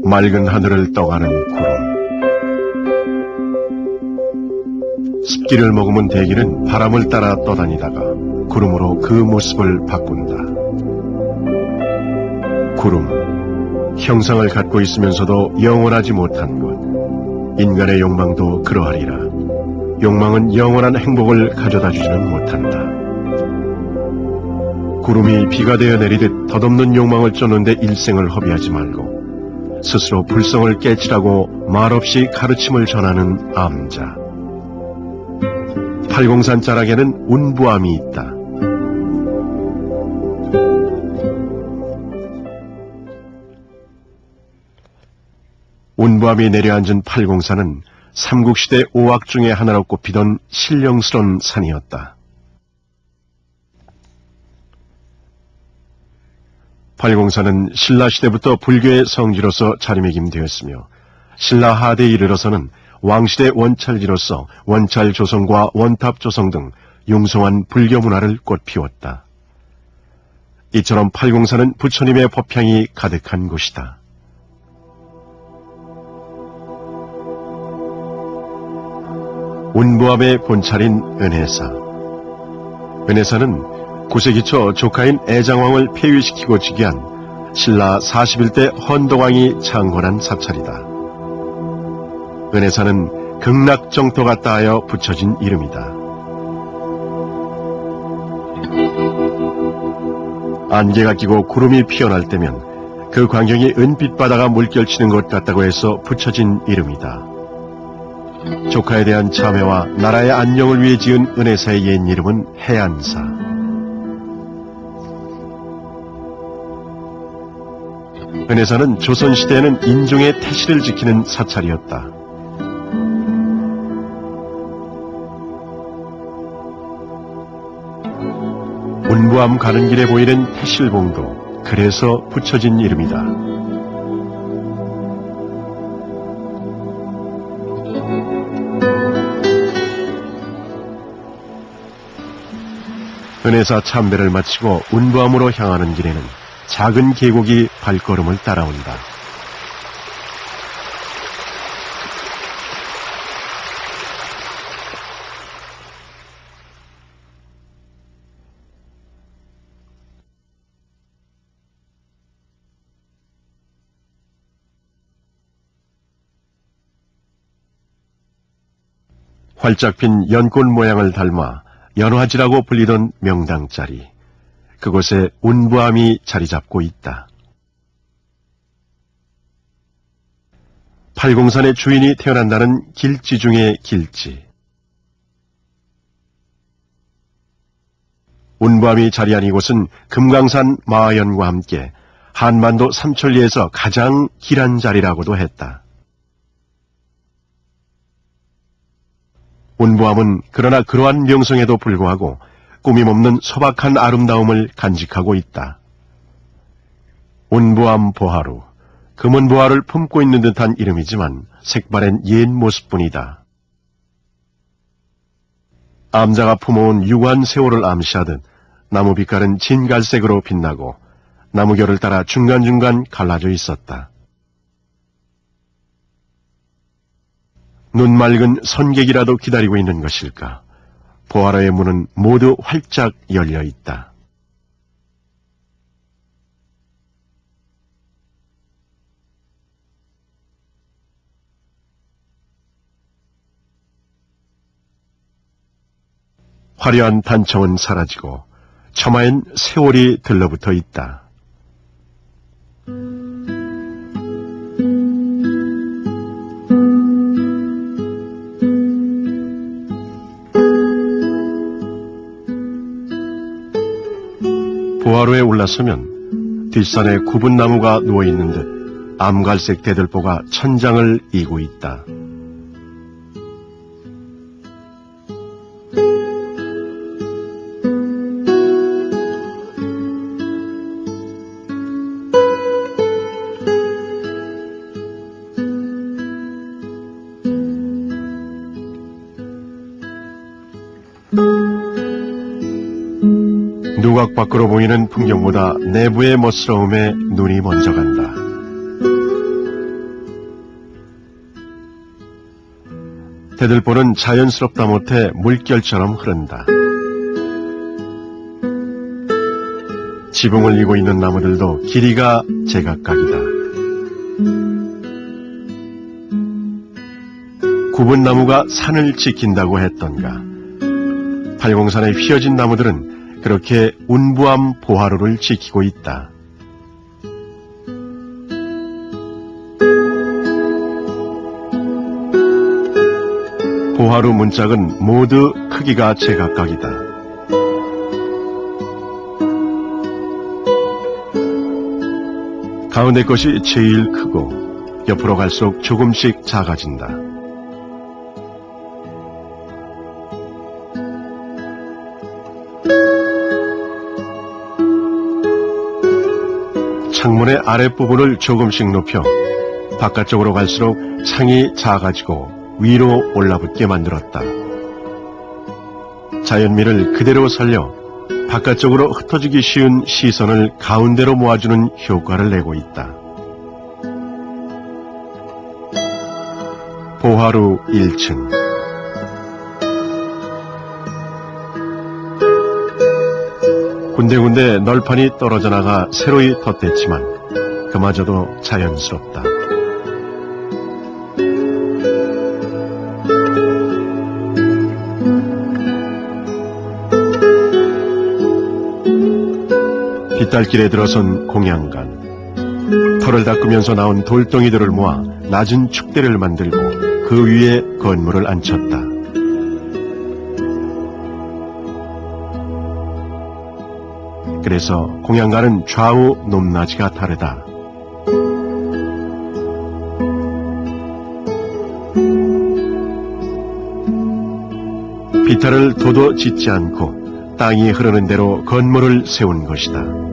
맑은 하늘을 떠가는 구름. 습기를 머금은 대기는 바람을 따라 떠다니다가 구름으로 그 모습을 바꾼다. 구름, 형상을 갖고 있으면서도 영원하지 못한 것. 인간의 욕망도 그러하리라. 욕망은 영원한 행복을 가져다 주지는 못한다. 구름이 비가 되어 내리듯 덧없는 욕망을 쫓는데 일생을 허비하지 말고 스스로 불성을 깨치라고 말없이 가르침을 전하는 암자. 팔공산 자락에는 운부암이 있다. 운부암이 내려앉은 팔공산은 삼국시대 5악 중의 하나로 꼽히던 신령스런 산이었다. 팔공산은 신라시대부터 불교의 성지로서 자리매김되었으며 신라 하대에 이르러서는 왕시대 원찰지로서 원찰조성과 원탑조성 등 융성한 불교 문화를 꽃피웠다. 이처럼 팔공산은 부처님의 법향이 가득한 곳이다. 운부암의 본찰인 은혜사. 은혜사는 구세기 초 조카인 애장왕을 폐위시키고 즉위한 신라 41대 헌덕왕이 창건한 사찰이다. 은혜사는 극락정토가 따하여 붙여진 이름이다. 안개가 끼고 구름이 피어날 때면 그 광경이 은빛 바다가 물결치는 것 같다고 해서 붙여진 이름이다. 조카에 대한 참회와 나라의 안녕을 위해 지은 은혜사의 옛 이름은 해안사. 은혜사는 조선시대에는 인종의 태실을 지키는 사찰이었다. 운부암 가는 길에 보이는 태실봉도 그래서 붙여진 이름이다. 은혜사 참배를 마치고 운부암으로 향하는 길에는 작은 계곡이 발걸음을 따라온다. 활짝 핀 연꽃 모양을 닮아 연화지라고 불리던 명당자리. 그곳에 운부암이 자리 잡고 있다. 팔공산의 주인이 태어난다는 길지 중의 길지. 운부암이 자리한 이곳은 금강산 마하연과 함께 한반도 삼천리에서 가장 길한 자리라고도 했다. 운부암은 그러나 그러한 명성에도 불구하고 꾸밈없는 소박한 아름다움을 간직하고 있다. 운부암 보하루, 금은 보화를 품고 있는 듯한 이름이지만 색바랜 옛 모습뿐이다. 암자가 품어온 유구한 세월을 암시하듯 나무 빛깔은 진갈색으로 빛나고 나무결을 따라 중간중간 갈라져 있었다. 눈 맑은 선객이라도 기다리고 있는 것일까? 보하라의 문은 모두 활짝 열려 있다. 화려한 단청은 사라지고 처마엔 세월이 들러붙어 있다. 보하루에 올라서면 뒷산에 굽은 나무가 누워있는 듯 암갈색 대들보가 천장을 이고 있다. 조각 밖으로 보이는 풍경보다 내부의 멋스러움에 눈이 먼저 간다. 대들보는 자연스럽다 못해 물결처럼 흐른다. 지붕을 이고 있는 나무들도 길이가 제각각이다. 굽은 나무가 산을 지킨다고 했던가. 팔공산의 휘어진 나무들은 그렇게 운부암 보하루를 지키고 있다. 보하루 문짝은 모두 크기가 제각각이다. 가운데 것이 제일 크고 옆으로 갈수록 조금씩 작아진다. 창문의 아랫부분을 조금씩 높여 바깥쪽으로 갈수록 창이 작아지고 위로 올라붙게 만들었다. 자연미를 그대로 살려 바깥쪽으로 흩어지기 쉬운 시선을 가운데로 모아주는 효과를 내고 있다. 보하루 1층. 군데군데 널판이 떨어져 나가 새로이 덧댔지만 그마저도 자연스럽다. 빗달길에 들어선 공양간. 털을 닦으면서 나온 돌덩이들을 모아 낮은 축대를 만들고 그 위에 건물을 앉혔다. 그래서 공양간은 좌우 높낮이가 다르다. 비탈을 도도 짓지 않고 땅이 흐르는 대로 건물을 세운 것이다.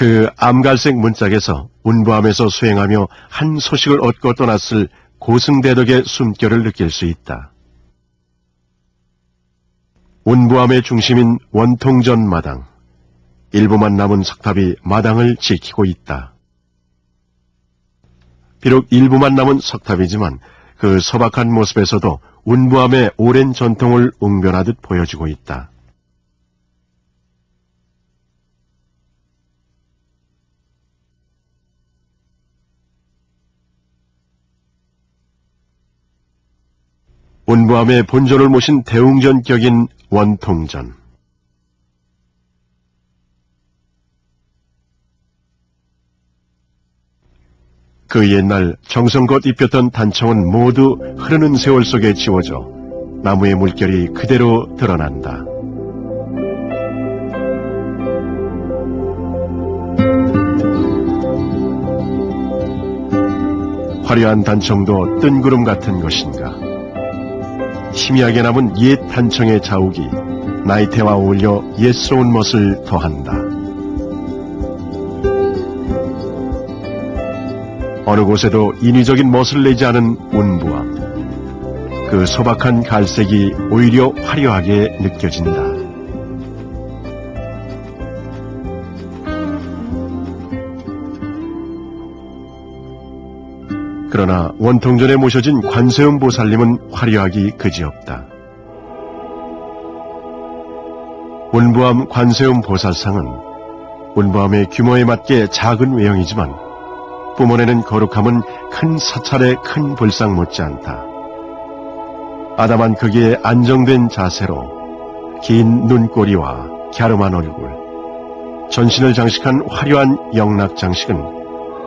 그 암갈색 문짝에서 운부암에서 수행하며 한 소식을 얻고 떠났을 고승대덕의 숨결을 느낄 수 있다. 운부암의 중심인 원통전 마당. 일부만 남은 석탑이 마당을 지키고 있다. 비록 일부만 남은 석탑이지만 그 소박한 모습에서도 운부암의 오랜 전통을 웅변하듯 보여주고 있다. 운부암의 본尊을 모신 대웅전격인 원통전. 그 옛날 정성껏 입혔던 단청은 모두 흐르는 세월 속에 지워져 나무의 물결이 그대로 드러난다. 화려한 단청도 뜬구름 같은 것인가. 희미하게 남은 옛 단청의 자욱이 나이테와 어울려 옛스러운 멋을 더한다. 어느 곳에도 인위적인 멋을 내지 않은 운부암. 그 소박한 갈색이 오히려 화려하게 느껴진다. 그러나 원통전에 모셔진 관세음 보살님은 화려하기 그지없다. 운부암 관세음 보살상은 운부암의 규모에 맞게 작은 외형이지만 뿜어내는 거룩함은 큰 사찰의 큰 불상 못지않다. 아담한 크기의 안정된 자세로 긴 눈꼬리와 갸름한 얼굴, 전신을 장식한 화려한 영락 장식은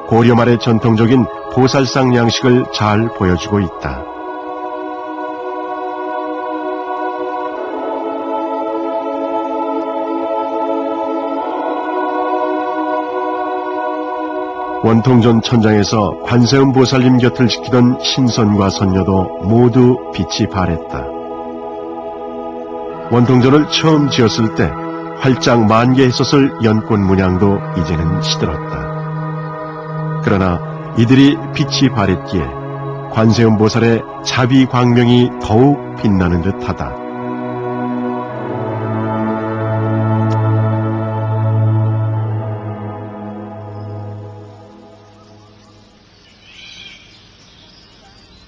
고려 말의 전통적인 보살상 양식을 잘 보여주고 있다. 원통전 천장에서 관세음 보살님 곁을 지키던 신선과 선녀도 모두 빛이 발했다. 원통전을 처음 지었을 때 활짝 만개했었을 연꽃 문양도 이제는 시들었다. 그러나 이들이 빛이 발했기에 관세음보살의 자비 광명이 더욱 빛나는 듯하다.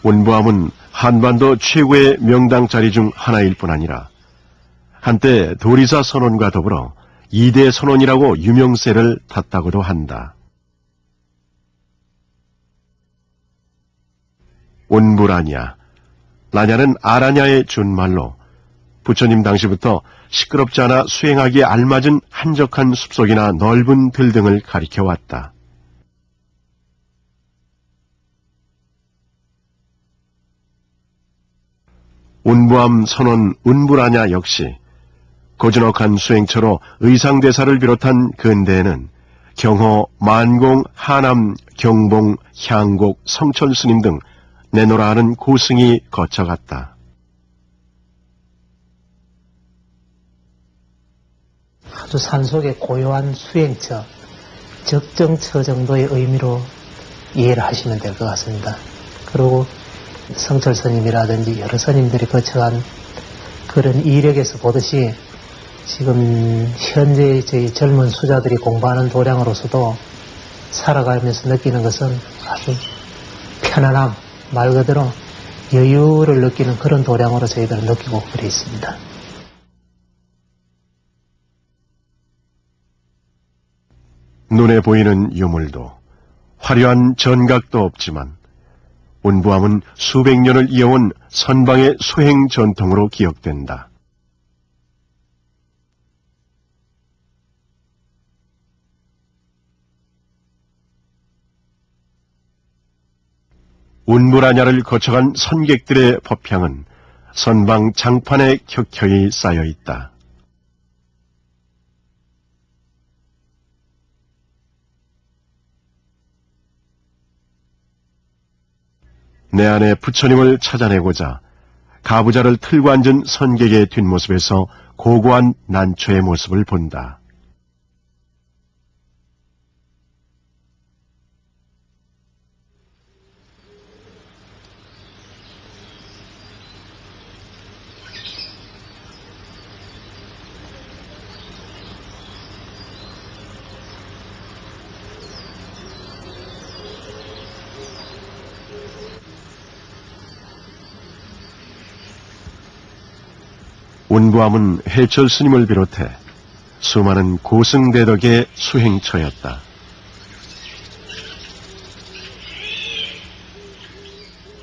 운부함은 한반도 최고의 명당 자리 중 하나일 뿐 아니라 한때 도리사 선원과 더불어 2대 선원이라고 유명세를 탔다고도 한다. 운부라냐, 라냐는 아라냐의 준말로 부처님 당시부터 시끄럽지 않아 수행하기에 알맞은 한적한 숲속이나 넓은 들 등을 가리켜왔다. 운부함 선원 운부라냐 역시 고즈넉한 수행처로 의상대사를 비롯한 근대에는 경호, 만공, 하남, 경봉, 향곡, 성철 스님 등 내노라 하는 고승이 거쳐갔다. 아주 산속의 고요한 수행처, 적정처 정도의 의미로 이해를 하시면 될 것 같습니다. 그리고 성철 스님이라든지 여러 스님들이 거쳐간 그런 이력에서 보듯이 지금 현재 저희 젊은 수자들이 공부하는 도량으로서도 살아가면서 느끼는 것은 아주 편안함, 말 그대로 여유를 느끼는 그런 도량으로 저희들은 느끼고 그래 있습니다. 눈에 보이는 유물도 화려한 전각도 없지만 운부함은 수백 년을 이어온 선방의 수행 전통으로 기억된다. 운부라냐를 거쳐간 선객들의 법향은 선방 장판에 켜켜이 쌓여 있다. 내 안에 부처님을 찾아내고자 가부좌를 틀고 앉은 선객의 뒷모습에서 고고한 난초의 모습을 본다. 운부함은 해철 스님을 비롯해 수많은 고승대덕의 수행처였다.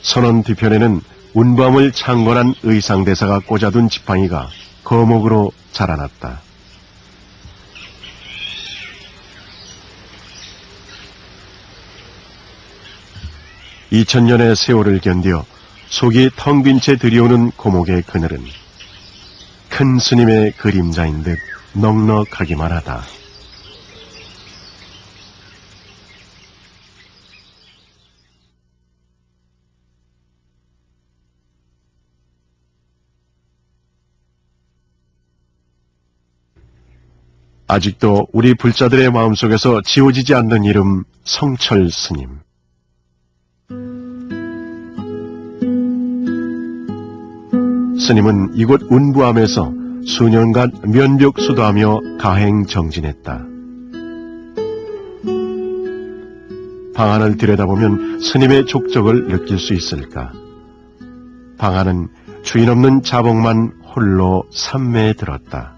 선원 뒤편에는 운부함을 창건한 의상대사가 꽂아둔 지팡이가 거목으로 자라났다. (2000년의) 세월을 견디어 속이 텅 빈 채 들이오는 고목의 그늘은 큰 스님의 그림자인 듯 넉넉하기만 하다. 아직도 우리 불자들의 마음속에서 지워지지 않는 이름 성철 스님. 스님은 이곳 운부함에서 수년간 면벽수도하며 가행정진했다. 방안을 들여다보면 스님의 족적을 느낄 수 있을까? 방안은 주인 없는 자복만 홀로 삼매에 들었다.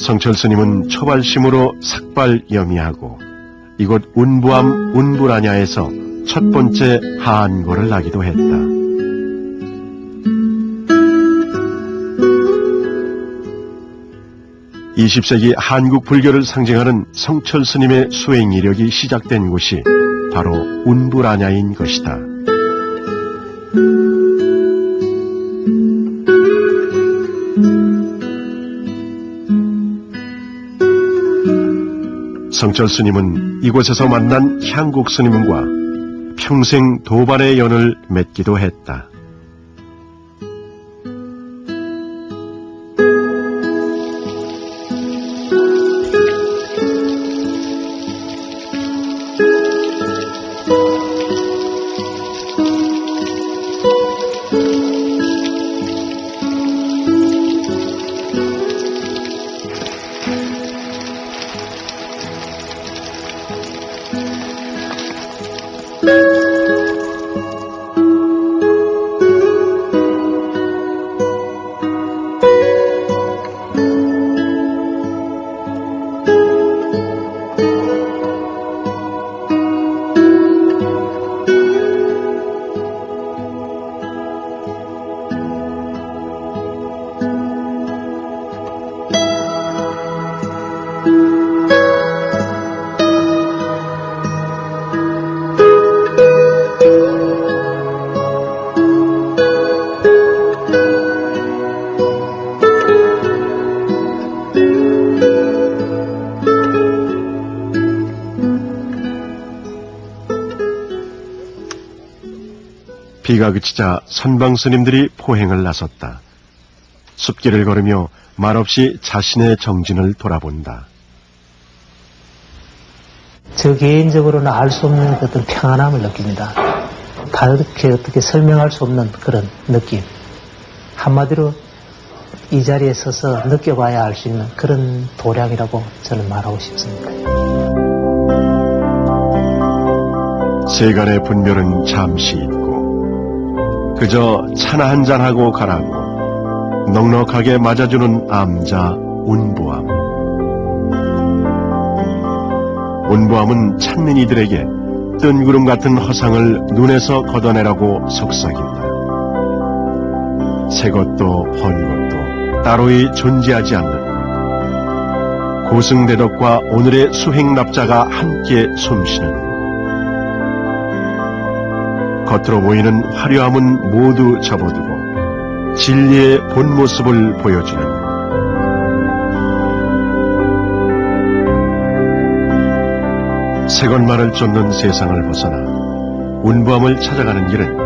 성철 스님은 초발심으로 삭발염이하고 이곳 운부함 운부라냐에서 첫 번째 하안고를 하기도 했다. (20세기) 한국 불교를 상징하는 성철 스님의 수행 이력이 시작된 곳이 바로 운부라냐인 것이다. 성철 스님은 이곳에서 만난 향국 스님과 평생 도반의 연을 맺기도 했다. 비가 그치자 선방 스님들이 포행을 나섰다. 숲길을 걸으며 말없이 자신의 정진을 돌아본다. 저 개인적으로는 알 수 없는 어떤 평안함을 느낍니다. 다르게 어떻게 설명할 수 없는 그런 느낌. 한마디로 이 자리에 서서 느껴봐야 알 수 있는 그런 도량이라고 저는 말하고 싶습니다. 세간의 분별은 잠시 있고 그저 차나 한잔하고 가라고 넉넉하게 맞아주는 암자 운보암. 운보암은 찾는 이들에게 뜬구름 같은 허상을 눈에서 걷어내라고 속삭인다. 새 것도 헌 것도 따로이 존재하지 않는 고승대덕과 오늘의 수행납자가 함께 숨쉬는 겉으로 보이는 화려함은 모두 접어두고 진리의 본 모습을 보여주는 새것만을 쫓는 세상을 벗어나 운보함을 찾아가는 길은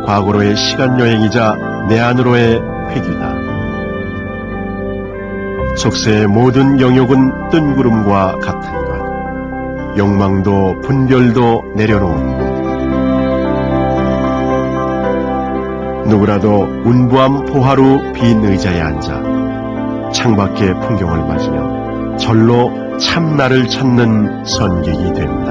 과거로의 시간여행이자 내 안으로의 회귀다. 속세의 모든 영역은 뜬구름과 같은 것, 욕망도 분별도 내려놓은 것. 누구라도 운보암 포화루 빈 의자에 앉아 창밖의 풍경을 맞으며 절로 참나를 찾는 선객이 된다.